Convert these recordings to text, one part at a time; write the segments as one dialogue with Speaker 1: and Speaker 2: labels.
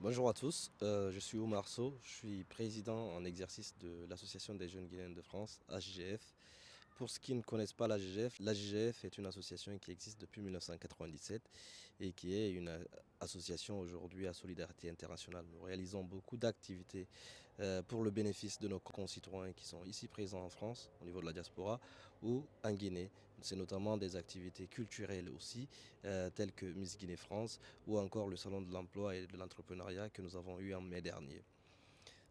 Speaker 1: Bonjour à tous, je suis Oumar Sow, je suis président en exercice de l'Association des jeunes Guinéens de France, AJGF. Pour ceux qui ne connaissent pas l'AJGF est une association qui existe depuis 1997 et qui est une association aujourd'hui à solidarité internationale. Nous réalisons beaucoup d'activités pour le bénéfice de nos concitoyens qui sont ici présents en France, au niveau de la diaspora, ou en Guinée. C'est notamment des activités culturelles aussi, telles que Miss Guinée France, ou encore le Salon de l'emploi et de l'entrepreneuriat que nous avons eu en mai dernier.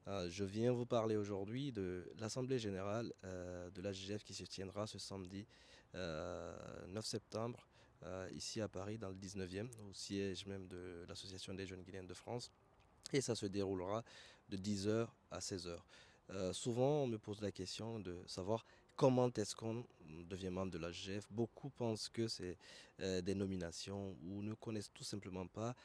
Speaker 1: Je viens vous parler aujourd'hui de l'Assemblée générale de l'AJF qui se tiendra ce samedi 9 septembre ici à Paris dans le 19e, au siège même de l'Association des jeunes Guinéens de France. Et ça se déroulera de 10 heures à 16 heures. Souvent, on me pose la question de savoir comment est-ce qu'on devient membre de la l'AGF. Beaucoup pensent que c'est des nominations ou ne connaissent tout simplement pas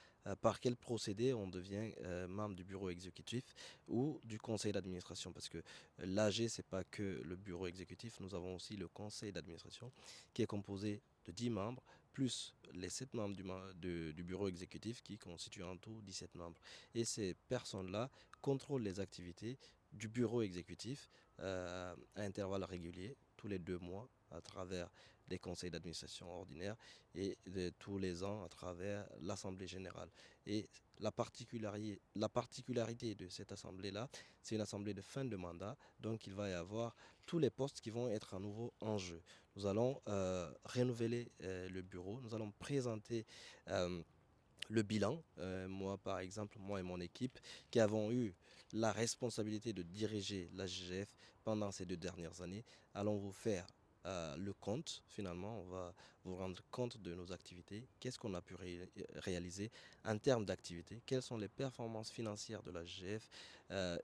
Speaker 1: par quel procédé on devient membre du bureau exécutif ou du conseil d'administration. Parce que l'AG, c'est pas que le bureau exécutif, nous avons aussi le conseil d'administration qui est composé de 10 membres, plus les 7 membres du bureau exécutif qui constituent en tout 17 membres. Et ces personnes-là contrôlent les activités du bureau exécutif à intervalles réguliers, tous les 2 mois, à travers des conseils d'administration ordinaires et tous les ans à travers l'Assemblée générale. Et la particularité de cette assemblée-là, c'est une assemblée de fin de mandat, donc il va y avoir tous les postes qui vont être à nouveau en jeu. Nous allons renouveler le bureau, nous allons présenter le bilan. Moi, par exemple, moi et mon équipe, qui avons eu la responsabilité de diriger la GGF pendant ces 2 dernières années, allons vous faire le compte. Finalement, on va vous rendre compte de nos activités, qu'est-ce qu'on a pu réaliser en termes d'activités, quelles sont les performances financières de la GGF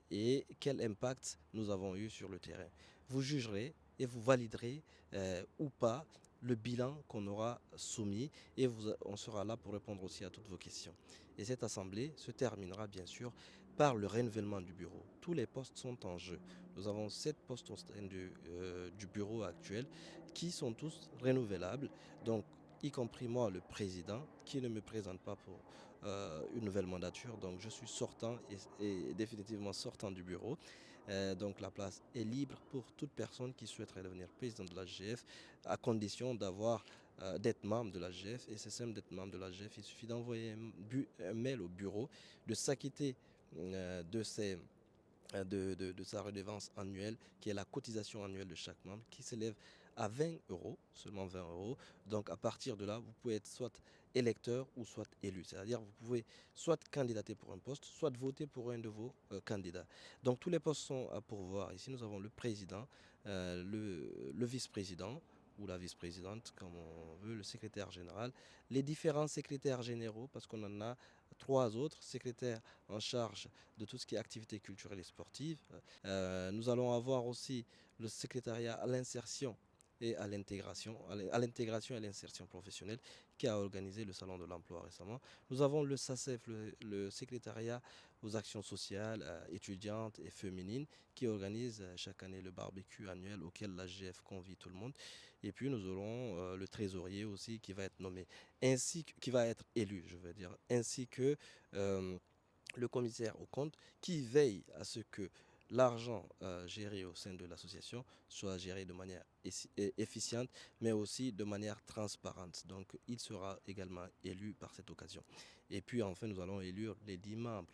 Speaker 1: et quel impact nous avons eu sur le terrain. Vous jugerez et vous validerez ou pas le bilan qu'on aura soumis et on sera là pour répondre aussi à toutes vos questions. Et cette assemblée se terminera bien sûr par le renouvellement du bureau. Tous les postes sont en jeu. Nous avons 7 postes au sein du bureau actuel qui sont tous renouvelables. Donc, y compris moi, le président, qui ne me présente pas pour une nouvelle mandature. Donc, je suis sortant et définitivement sortant du bureau. Donc, la place est libre pour toute personne qui souhaiterait devenir président de la GF, à condition d'être membre de la GF. Et c'est simple d'être membre de la GF. Il suffit d'envoyer un mail au bureau, de s'acquitter de ses de sa redevance annuelle, qui est la cotisation annuelle de chaque membre, qui s'élève à 20 euros, seulement 20 euros. Donc à partir de là, vous pouvez être soit électeur ou soit élu. C'est-à-dire vous pouvez soit candidater pour un poste, soit voter pour un de vos candidats. Donc tous les postes sont à pourvoir. Ici, nous avons le président, le vice-président ou la vice-présidente, comme on veut, le secrétaire général, les différents secrétaires généraux, parce qu'on en a 3 autres secrétaires en charge de tout ce qui est activité culturelle et sportive. Nous allons avoir aussi le secrétariat à l'insertion et à l'intégration et à l'insertion professionnelle qui a organisé le salon de l'emploi récemment. Nous avons le SACEF, le secrétariat aux actions sociales étudiantes et féminines qui organise chaque année le barbecue annuel auquel la GF convie tout le monde. Et puis nous aurons le trésorier aussi qui va être nommé, qui va être élu, je veux dire, ainsi que euh, le commissaire aux comptes qui veille à ce que l'argent géré au sein de l'association soit géré de manière efficiente, mais aussi de manière transparente. Donc, il sera également élu par cette occasion. Et puis, enfin, nous allons élire les 10 membres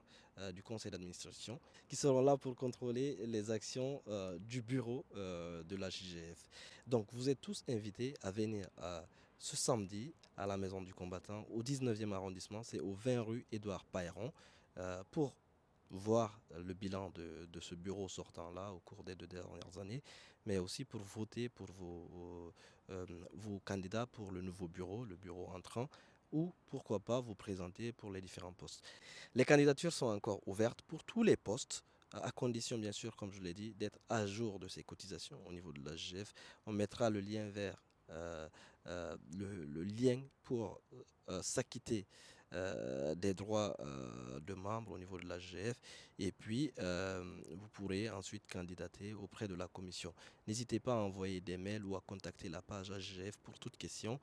Speaker 1: du conseil d'administration qui seront là pour contrôler les actions du bureau de la JGF. Donc, vous êtes tous invités à venir ce samedi à la Maison du Combattant, au 19e arrondissement, c'est au 20 rue Édouard Pailleron, pour voir le bilan de ce bureau sortant-là au cours des 2 dernières années, mais aussi pour voter pour vos candidats pour le nouveau bureau, le bureau entrant, ou pourquoi pas vous présenter pour les différents postes. Les candidatures sont encore ouvertes pour tous les postes, à condition bien sûr, comme je l'ai dit, d'être à jour de ces cotisations au niveau de la GF. On mettra le lien vers le lien pour s'acquitter des droits de membres au niveau de la l'AGF et puis vous pourrez ensuite candidater auprès de la commission. N'hésitez pas à envoyer des mails ou à contacter la page AGF pour toute question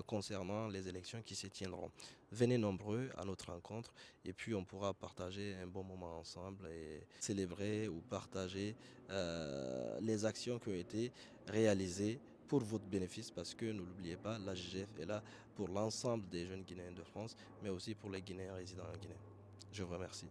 Speaker 1: concernant les élections qui se tiendront. Venez nombreux à notre rencontre et puis on pourra partager un bon moment ensemble et célébrer ou partager les actions qui ont été réalisées pour votre bénéfice parce que ne l'oubliez pas, la GGF est là pour l'ensemble des jeunes Guinéens de France, mais aussi pour les Guinéens résidant en Guinée. Je vous remercie.